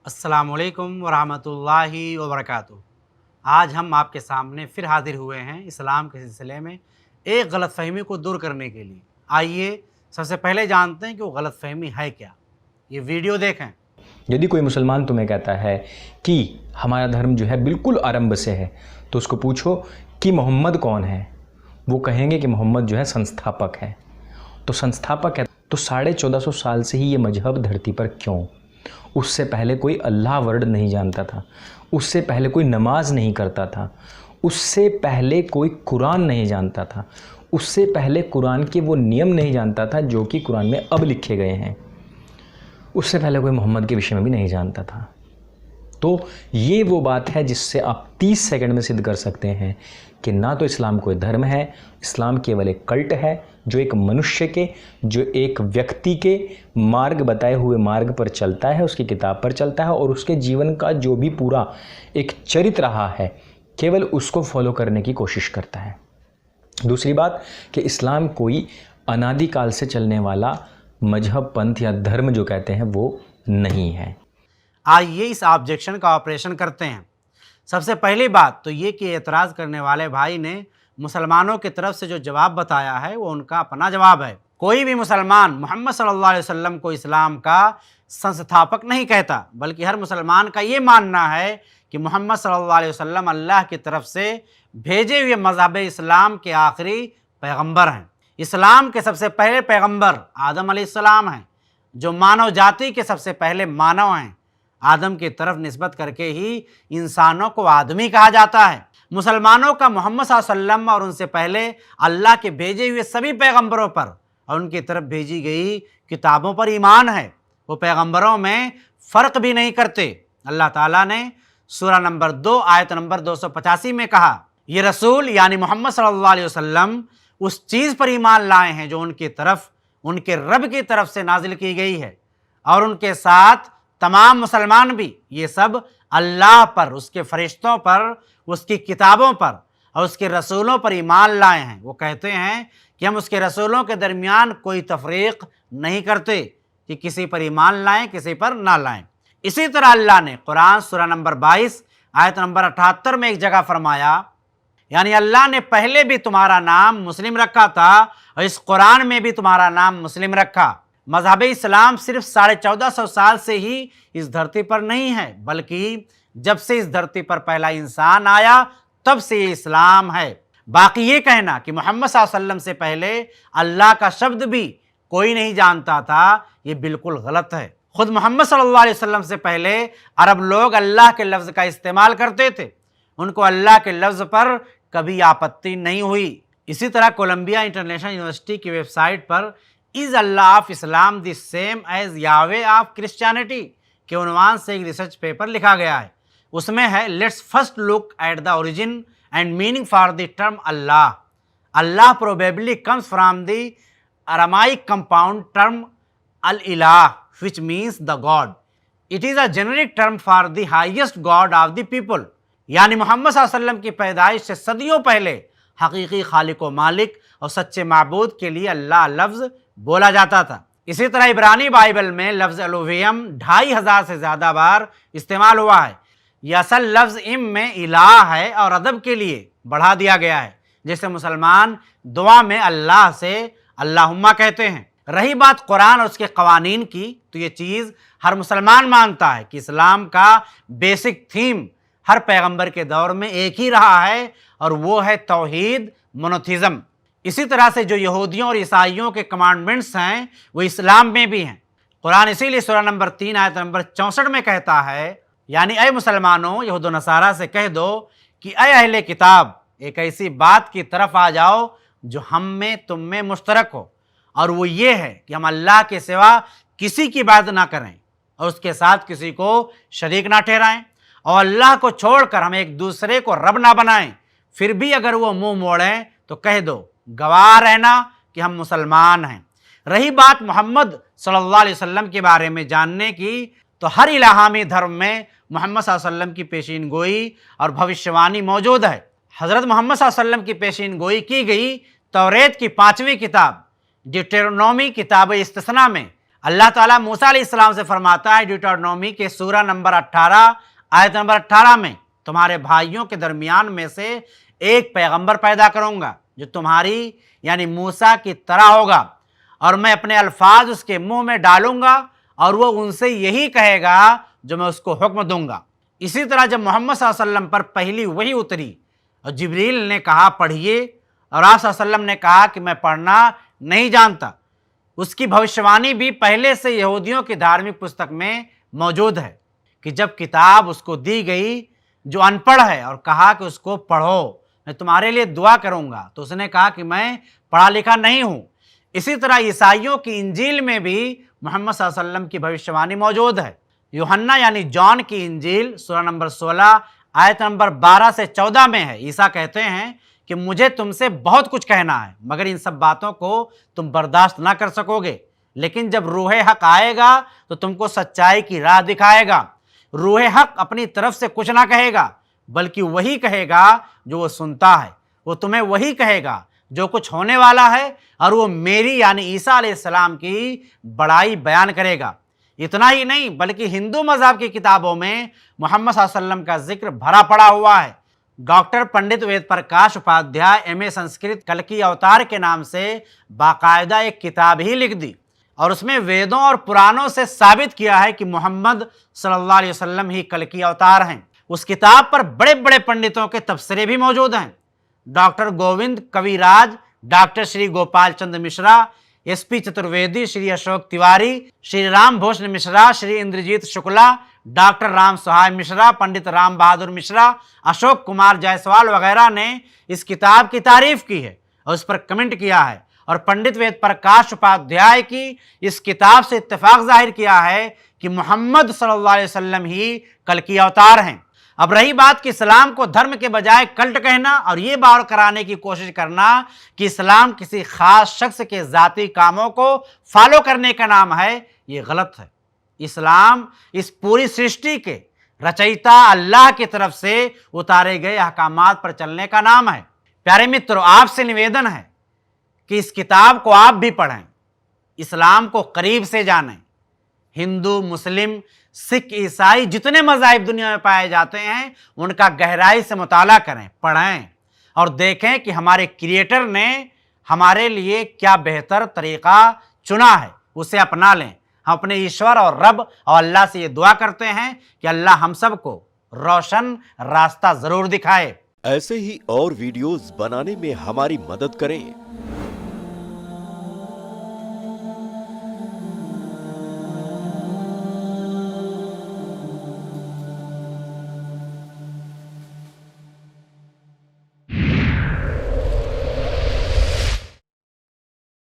अस्सलामुअलैकुम वरहमतुल्लाहि वबरकातुहू। आज हम आपके सामने फिर हाजिर हुए हैं इस्लाम के सिलसिले में एक गलतफ़हमी को दूर करने के लिए। आइए सबसे पहले जानते हैं कि वो गलतफ़हमी है क्या। ये वीडियो देखें। यदि कोई मुसलमान तुम्हें कहता है कि हमारा धर्म जो है बिल्कुल आरंभ से है, तो उसको पूछो कि मोहम्मद कौन है। वो कहेंगे कि मोहम्मद जो है संस्थापक है। तो संस्थापक है तो 1450 साल से ही ये मजहब धरती पर क्यों? उससे पहले कोई अल्लाह वर्ड नहीं जानता था, उससे पहले कोई नमाज नहीं करता था, उससे पहले कोई कुरान नहीं जानता था, उससे पहले कुरान के वो नियम नहीं जानता था जो कि कुरान में अब लिखे गए हैं, उससे पहले कोई मोहम्मद के विषय में भी नहीं जानता था। तो ये वो बात है जिससे आप 30 सेकंड में सिद्ध कर सकते हैं कि ना तो इस्लाम कोई धर्म है, इस्लाम केवल एक कल्ट है जो एक मनुष्य के, जो एक व्यक्ति के मार्ग बताए हुए मार्ग पर चलता है, उसकी किताब पर चलता है और उसके जीवन का जो भी पूरा एक चरित्र रहा है केवल उसको फॉलो करने की कोशिश करता है। दूसरी बात कि इस्लाम कोई अनादिकाल से चलने वाला मजहब, पंथ या धर्म जो कहते हैं वो नहीं है। आइए इस ऑब्जेक्शन का ऑपरेशन करते हैं। सबसे पहली बात तो ये कि एतराज़ करने वाले भाई ने मुसलमानों की तरफ से जो जवाब बताया है वो उनका अपना जवाब है। कोई भी मुसलमान मोहम्मद सल्लल्लाहु अलैहि वसल्लम को इस्लाम का संस्थापक नहीं कहता, बल्कि हर मुसलमान का ये मानना है कि मोहम्मद सल्लल्लाहु अलैहि वसल्लम अल्लाह की तरफ से भेजे हुए मज़हब इस्लाम के आखिरी पैगंबर हैं। इस्लाम के सबसे पहले पैगंबर आदम अलैहिस्सलाम हैं, जो मानव जाति के सबसे पहले मानव हैं। आदम की तरफ निस्बत करके ही इंसानों को आदमी कहा जाता है। मुसलमानों का मोहम्मद सल्लल्लाहु अलैहि वसल्लम और उनसे पहले अल्लाह के भेजे हुए सभी पैगंबरों पर और उनकी तरफ भेजी गई किताबों पर ईमान है। वो पैगंबरों में फ़र्क भी नहीं करते। अल्लाह ताला ने सूरा नंबर 2 आयत नंबर 285 में कहा, ये रसूल यानी मोहम्मद सल्लल्लाहु अलैहि वसल्लम उस चीज़ पर ईमान लाए हैं जो उनकी तरफ उनके रब की तरफ से नाजिल की गई है, और उनके साथ तमाम मुसलमान भी ये सब अल्लाह पर, उसके फरिश्तों पर, उसकी किताबों पर और उसके रसूलों पर ईमान लाए हैं। वो कहते हैं कि हम उसके रसूलों के दरमियान कोई तफरीक नहीं करते कि किसी पर ईमान लाएं किसी पर ना लाएं। इसी तरह अल्लाह ने कुरान सूरा नंबर 22 आयत नंबर 78 में एक जगह फरमाया, यानी अल्लाह ने पहले भी तुम्हारा नाम मुस्लिम रखा था और इस कुरान में भी तुम्हारा नाम मुस्लिम रखा। मज़हब इस्लाम सिर्फ 1450 साल से ही इस धरती पर नहीं है, बल्कि जब से इस धरती पर पहला इंसान आया तब से ये इस्लाम है। बाकी ये कहना कि मोहम्मद सल्लल्लाहु अलैहि वसल्लम से पहले अल्लाह का शब्द भी कोई नहीं जानता था, ये बिल्कुल गलत है। खुद मोहम्मद सल्लल्लाहु अलैहि वसल्लम से पहले अरब लोग अल्लाह के लफ्ज़ का इस्तेमाल करते थे, उनको अल्लाह के लफ्ज़ पर कभी आपत्ति नहीं हुई। इसी तरह कोलंबिया इंटरनेशनल यूनिवर्सिटी की वेबसाइट पर is Allah of Islam the same as Yahweh of Christianity के उन्वान से एक रिसर्च पेपर लिखा गया है। उसमें है, let's first look at the origin and meaning for the term Allah. Allah probably comes from the Aramaic compound term अल इलाह which means the God. It is a generic term for the highest God of the people. यानी मोहम्मद सल्लल्लाहु अलैहि वसल्लम की पैदाइश से सदियों पहले हकीकी खालिक व मालिक और सच्चे माबूद के लिए अल्लाह लफ्ज़ बोला जाता था। इसी तरह इब्रानी बाइबल में लफ्ज़ एलोहियम 2500 से ज़्यादा बार इस्तेमाल हुआ है। यह असल लफ्ज़ इम में इलाह है और अदब के लिए बढ़ा दिया गया है, जैसे मुसलमान दुआ में अल्लाह से अल्लाहुम्मा कहते हैं। रही बात कुरान और उसके कवानीन की, तो ये चीज़ हर मुसलमान मानता है कि इस्लाम का बेसिक थीम हर पैगंबर के दौर में एक ही रहा है और वो है तौहीद, मोनोथिज़म। इसी तरह से जो यहूदियों और ईसाइयों के कमांडमेंट्स हैं वो इस्लाम में भी हैं। कुरान इसीलिए सूरा नंबर 3 आयत नंबर 64 में कहता है, यानी अय मुसलमानों, यहूद व नसारा से कह दो कि अय अहले किताब, एक ऐसी बात की तरफ आ जाओ जो हम में तुम में मुश्तरक हो, और वो ये है कि हम अल्लाह के सिवा किसी की इबादत ना करें और उसके साथ किसी को शरीक ना ठहराएं, और अल्लाह को छोड़कर हम एक दूसरे को रब ना बनाएं। फिर भी अगर वो मुंह मोड़ें तो कह दो, गवाह रहना कि हम मुसलमान हैं। रही बात मोहम्मद सल्लल्लाहु अलैहि वसल्लम के बारे में जानने की, तो हर इलाहामी धर्म में मोहम्मद सल्लल्लाहु अलैहि वसल्लम की पेशीन गोई और भविष्यवाणी मौजूद है। हज़रत मोहम्मद सल्लल्लाहु अलैहि वसल्लम की पेशीन गोई की गई तौरेत की 5वीं किताब डियूटेरोनोमी किताब इस्तिस्ना में अल्लाह ताला मूसा अलैहिस्सलाम से फरमाता है ड्यूटरनोमी के सूरा नंबर 18 आयत नंबर 18 में, तुम्हारे भाइयों के दरमियान में से एक पैगंबर पैदा करूंगा जो तुम्हारी यानी मूसा की तरह होगा, और मैं अपने अल्फाज उसके मुंह में डालूंगा और वो उनसे यही कहेगा जो मैं उसको हुक्म दूंगा। इसी तरह जब मोहम्मद सल्लल्लाहु अलैहि वसल्लम पर पहली वही उतरी और जिब्रील ने कहा पढ़िए, और आप सल्लल्लाहु अलैहि वसल्लम ने कहा कि मैं पढ़ना नहीं जानता, उसकी भविष्यवाणी भी पहले से यहूदियों की धार्मिक पुस्तक में मौजूद है कि जब किताब उसको दी गई जो अनपढ़ है और कहा कि उसको पढ़ो, मैं तुम्हारे लिए दुआ करूंगा, तो उसने कहा कि मैं पढ़ा लिखा नहीं हूँ। इसी तरह ईसाइयों की इंजील में भी मोहम्मद सल्लल्लाहु अलैहि वसल्लम की भविष्यवाणी मौजूद है। यूहन्ना यानी जॉन की इंजील सूरा नंबर 16 आयत नंबर 12 से 14 में है। ईसा कहते हैं कि मुझे तुमसे बहुत कुछ कहना है, मगर इन सब बातों को तुम बर्दाश्त ना कर सकोगे, लेकिन जब रूह हक आएगा तो तुमको सच्चाई की राह दिखाएगा। रूह हक अपनी तरफ से कुछ ना कहेगा, बल्कि वही कहेगा जो वो सुनता है। वो तुम्हें वही कहेगा जो कुछ होने वाला है, और वो मेरी यानी ईसा अलैहिस्सलाम की बड़ाई बयान करेगा। इतना ही नहीं, बल्कि हिंदू मज़हब की किताबों में मोहम्मद सल्लल्लाहु अलैहि वसल्लम का जिक्र भरा पड़ा हुआ है। डॉक्टर पंडित वेद प्रकाश उपाध्याय MA संस्कृत कल्कि अवतार के नाम से बाकायदा एक किताब ही लिख दी, और उसमें वेदों और पुराणों से साबित किया है कि मोहम्मद सल्लल्लाहु अलैहि वसल्लम ही कल्कि अवतार हैं। उस किताब पर बड़े बड़े पंडितों के तबसरे भी मौजूद हैं। डॉक्टर गोविंद कविराज, doctor Shri Gopal Chandra Mishra, SP Chaturvedi, Shri Ashok Tiwari, Shri Ram Bhushan Mishra, Shri Indrajit Shukla, doctor Ram सहाय मिश्रा, पंडित राम बहादुर मिश्रा, अशोक कुमार जायसवाल वगैरह ने इस किताब की तारीफ की है और उस पर कमेंट किया है, और पंडित वेद प्रकाश उपाध्याय की इस किताब से इत्तेफाक जाहिर किया है कि मोहम्मद सल्लल्लाहु अलैहि वसल्लम ही कल्कि अवतार हैं। अब रही बात कि इस्लाम को धर्म के बजाय कल्ट कहना और ये बार कराने की कोशिश करना कि इस्लाम किसी खास शख्स के ज़ाती कामों को फॉलो करने का नाम है, ये गलत है। इस्लाम इस पूरी सृष्टि के रचयिता अल्लाह की तरफ से उतारे गए अहकामात पर चलने का नाम है। प्यारे मित्रों, आपसे निवेदन है कि इस किताब को आप भी पढ़ें, इस्लाम को करीब से जानें। हिंदू, मुस्लिम, सिख, ईसाई जितने मज़ाहिब दुनिया में पाए जाते हैं उनका गहराई से मुताला करें, पढ़ें और देखें कि हमारे क्रिएटर ने हमारे लिए क्या बेहतर तरीक़ा चुना है, उसे अपना लें। हम अपने ईश्वर और रब और अल्लाह से ये दुआ करते हैं कि अल्लाह हम सबको रोशन रास्ता ज़रूर दिखाए। ऐसे ही और वीडियोस बनाने में हमारी मदद करें।